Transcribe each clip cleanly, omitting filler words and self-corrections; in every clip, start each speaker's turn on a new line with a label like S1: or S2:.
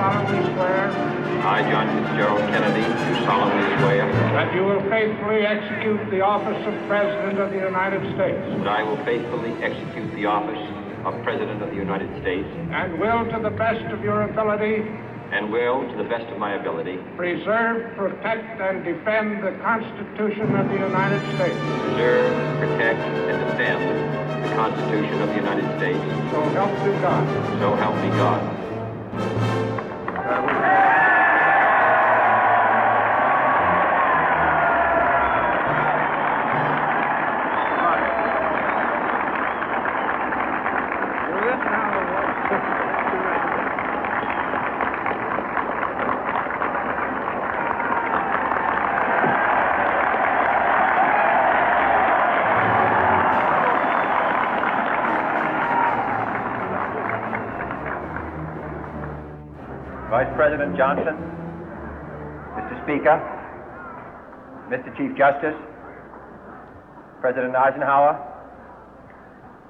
S1: solemnly swear
S2: I, John Fitzgerald Kennedy, do solemnly swear
S1: that you will faithfully execute the office of President of the United States
S2: that I will faithfully execute the office of President of the United States
S1: and will, to the best of your ability,
S2: and will, to the best of my ability,
S1: preserve, protect, and defend the Constitution of the United States.
S2: preserve, protect, and defend the Constitution of the United States.
S1: So help me God.
S2: So help me God.
S3: Vice President Johnson, Mr. Speaker, Mr. Chief Justice, President Eisenhower,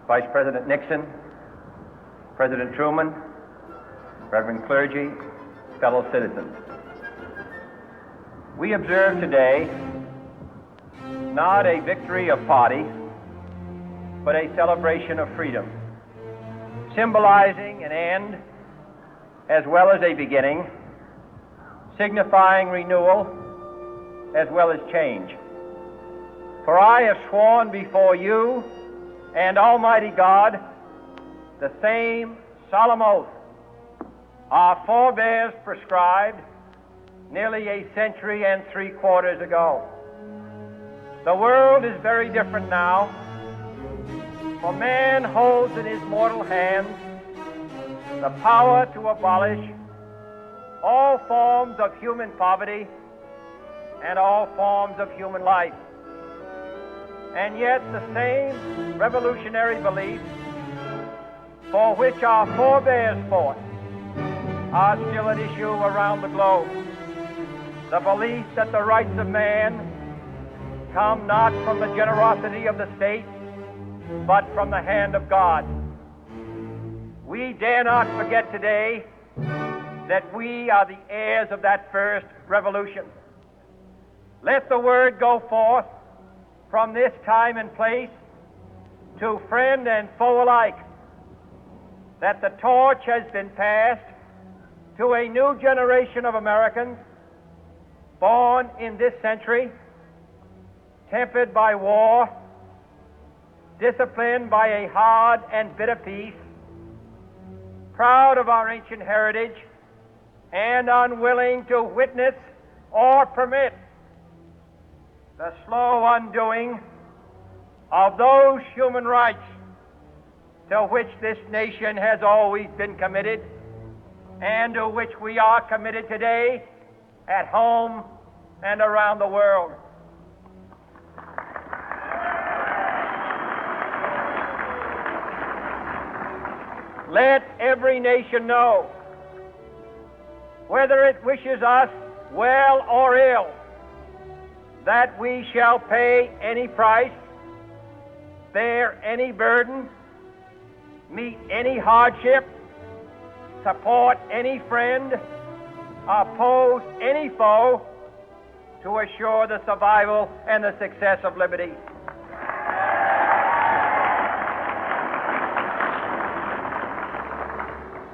S3: Vice President Nixon, President Truman, Reverend clergy, fellow citizens. We observe today not a victory of party, but a celebration of freedom, symbolizing an end as well as a beginning, signifying renewal as well as change. For I have sworn before you and Almighty God the same solemn oath our forebears prescribed nearly a century and 3/4 ago. The world is very different now, for man holds in his mortal hands the power to abolish all forms of human poverty and all forms of human life. And yet the same revolutionary beliefs for which our forebears fought are still at issue around the globe. The belief that the rights of man come not from the generosity of the state, but from the hand of God. We dare not forget today that we are the heirs of that first revolution. Let the word go forth from this time and place to friend and foe alike that the torch has been passed to a new generation of Americans born in this century, tempered by war, disciplined by a hard and bitter peace, proud of our ancient heritage, and unwilling to witness or permit the slow undoing of those human rights to which this nation has always been committed and to which we are committed today at home and around the world. Let every nation know, whether it wishes us well or ill, that we shall pay any price, bear any burden, meet any hardship, support any friend, oppose any foe to assure the survival and the success of liberty.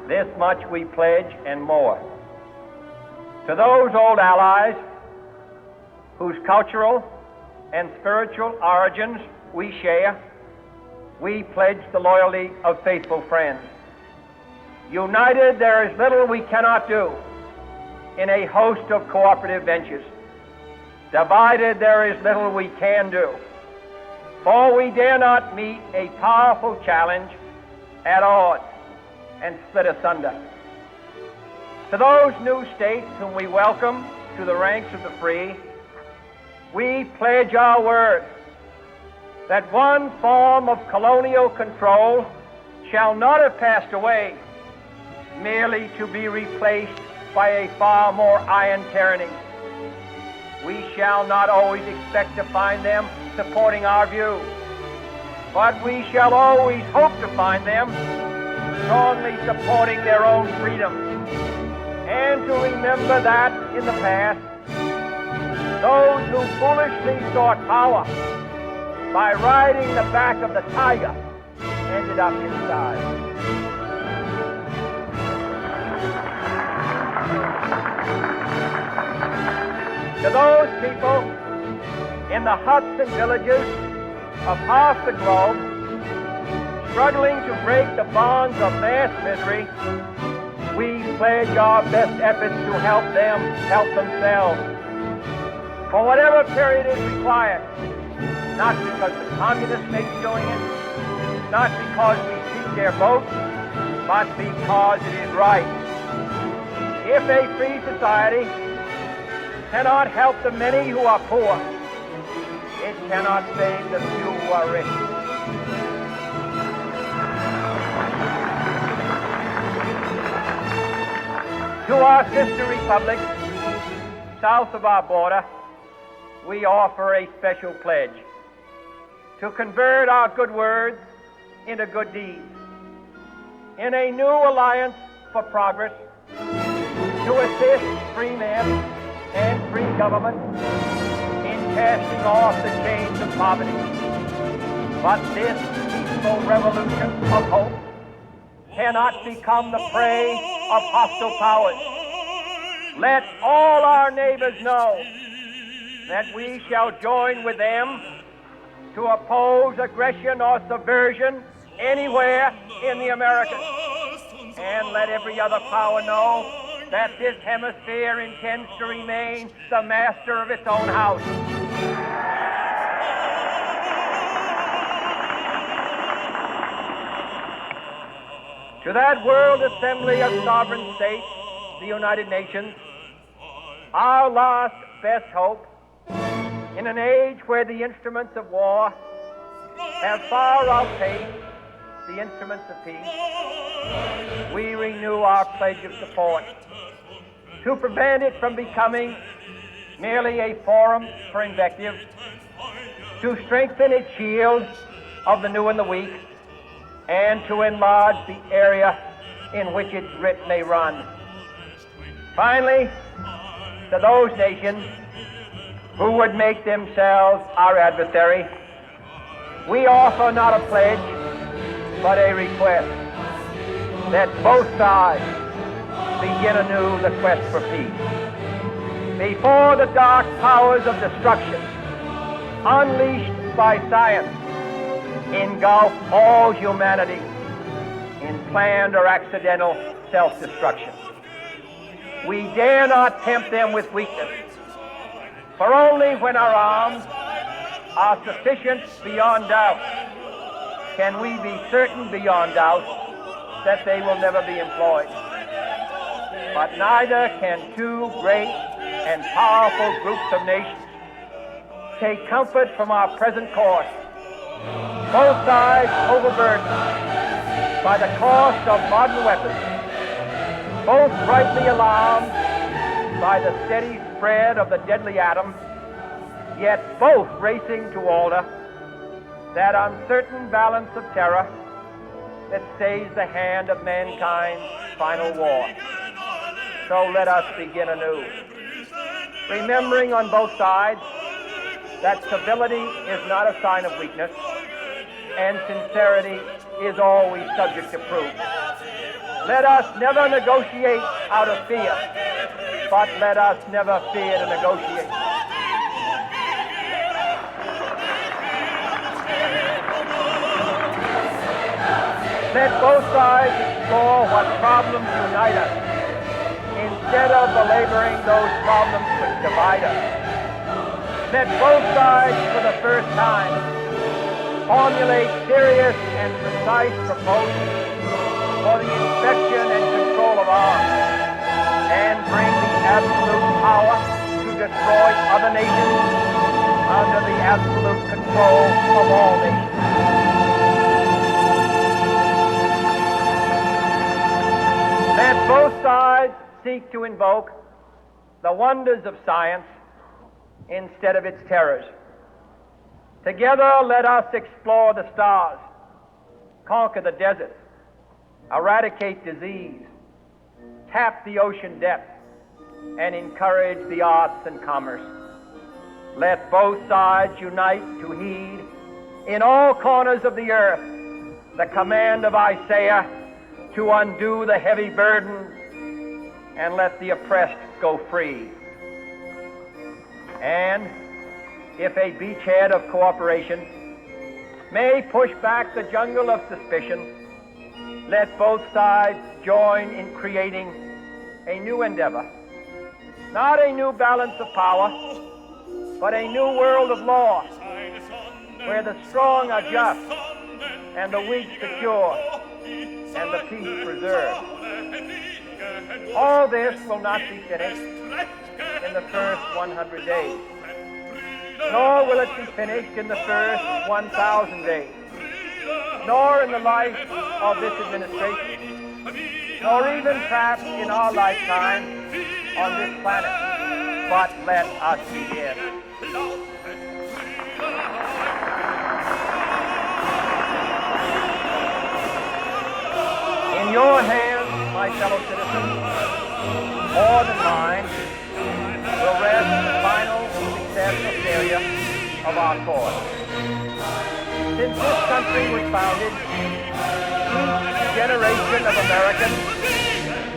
S3: This much we pledge and more. To those old allies whose cultural and spiritual origins we share, we pledge the loyalty of faithful friends. United, there is little we cannot do in a host of cooperative ventures. Divided, there is little we can do, for we dare not meet a powerful challenge at odds and split asunder. To those new states whom we welcome to the ranks of the free, we pledge our word that one form of colonial control shall not have passed away, merely to be replaced by a far more iron tyranny. We shall not always expect to find them supporting our view, but we shall always hope to find them strongly supporting their own freedom and to remember that in the past, those who foolishly sought power by riding the back of the tiger ended up inside. To those people in the huts and villages of half the globe, struggling to break the bonds of mass misery, we pledge our best efforts to help them help themselves. For whatever period is required, not because the communists may be doing it, not because we seek their vote, but because it is right. If a free society cannot help the many who are poor, it cannot save the few who are rich. To our sister republics south of our border, we offer a special pledge to convert our good words into good deeds, in a new alliance for progress, to assist free men and free government in casting off the chains of poverty. But this peaceful revolution of hope cannot become the prey of hostile powers. Let all our neighbors know that we shall join with them to oppose aggression or subversion anywhere in the Americas. And let every other power know that this hemisphere intends to remain the master of its own house. To that World Assembly of Sovereign States, the United Nations, our last best hope, in an age where the instruments of war have far outpaced the instruments of peace, we renew our pledge of support to prevent it from becoming merely a forum for invective, to strengthen its shield of the new and the weak, and to enlarge the area in which its writ may run. Finally, to those nations who would make themselves our adversary, we offer not a pledge, but a request that both sides begin anew the quest for peace. Before the dark powers of destruction, unleashed by science, engulf all humanity in planned or accidental self-destruction. We dare not tempt them with weakness, for only when our arms are sufficient beyond doubt can we be certain beyond doubt that they will never be employed. But neither can two great and powerful groups of nations take comfort from our present course, both sides overburdened by the cost of modern weapons, both rightly alarmed by the steady spread of the deadly atom, yet both racing to alter that uncertain balance of terror that stays the hand of mankind's final war. So let us begin anew, remembering on both sides that civility is not a sign of weakness, and sincerity is always subject to proof. Let us never negotiate out of fear, but let us never fear to negotiate. Let both sides explore what problems unite us, instead of belaboring those problems which divide us. Let both sides, for the first time, formulate serious and precise proposals for the inspection and control of arms, and bring the absolute power to destroy other nations under the absolute control of all nations. Let both sides seek to invoke the wonders of science instead of its terrors. Together, let us explore the stars, conquer the deserts, eradicate disease, tap the ocean depth, and encourage the arts and commerce. Let both sides unite to heed in all corners of the earth the command of Isaiah to undo the heavy burden and let the oppressed go free. And if a beachhead of cooperation may push back the jungle of suspicion, let both sides join in creating a new endeavor, not a new balance of power, but a new world of law, where the strong are just, and the weak secure, and the peace preserved. All this will not be finished in the first 100 days, nor will it be finished in the first 1,000 days, nor in the life of this administration, nor even perhaps in our lifetime on this planet. But let us begin. In your hands, my fellow citizens, more than mine, will rest the final success or failure of our cause. Since this country was founded, each generation of Americans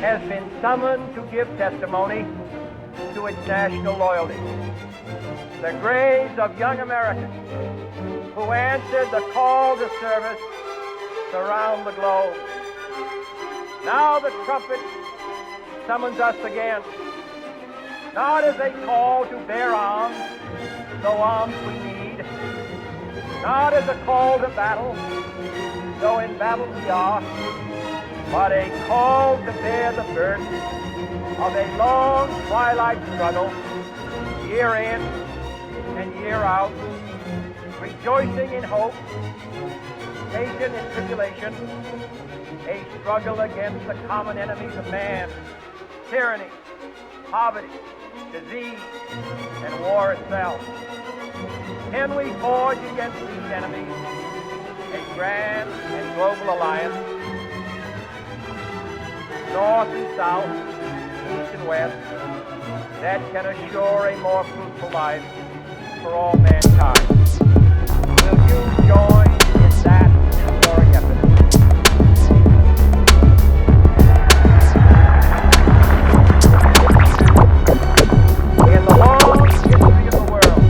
S3: has been summoned to give testimony to its national loyalty. The graves of young Americans who answered the call to service surround the globe. Now the trumpet summons us again, not as a call to bear arms, though arms we need, not as a call to battle, though in battle we are, but a call to bear the burden of a long twilight struggle, year in and year out, rejoicing in hope, patient in tribulation, a struggle against the common enemies of man, tyranny, poverty, disease, and war itself. Can we forge against these enemies a grand and global alliance, north and south, east and west, that can assure a more fruitful life for all mankind? Will you join in that historic effort? In the long history of the world,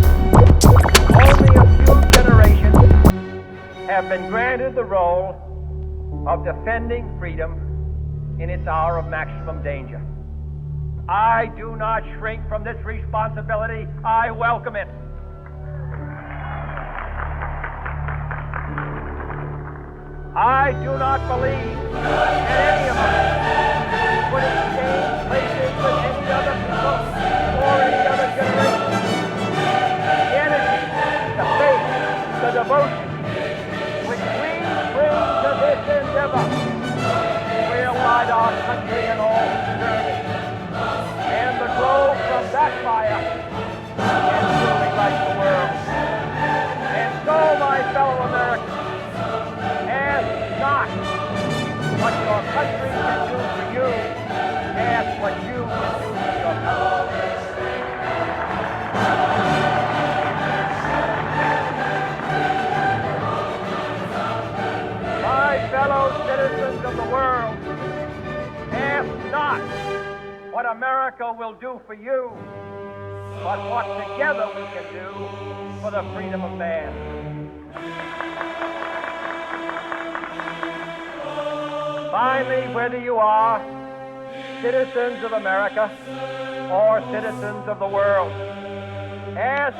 S3: only a few generations have been granted the role of defending freedom in its hour of maximum danger. I do not shrink from this responsibility. I welcome it. I do not believe that any of us would exchange places with any other people or any other generation. The energy, the faith, the devotion which we bring to this endeavor will guide our country in all service, and the glow from that fire can truly light the world. And so, my fellow Americans, ask not what your country can do for you, ask what you can do for your country. My fellow citizens of the world, ask not what America will do for you, but what together we can do for the freedom of man. Finally, whether you are citizens of America or citizens of the world, ask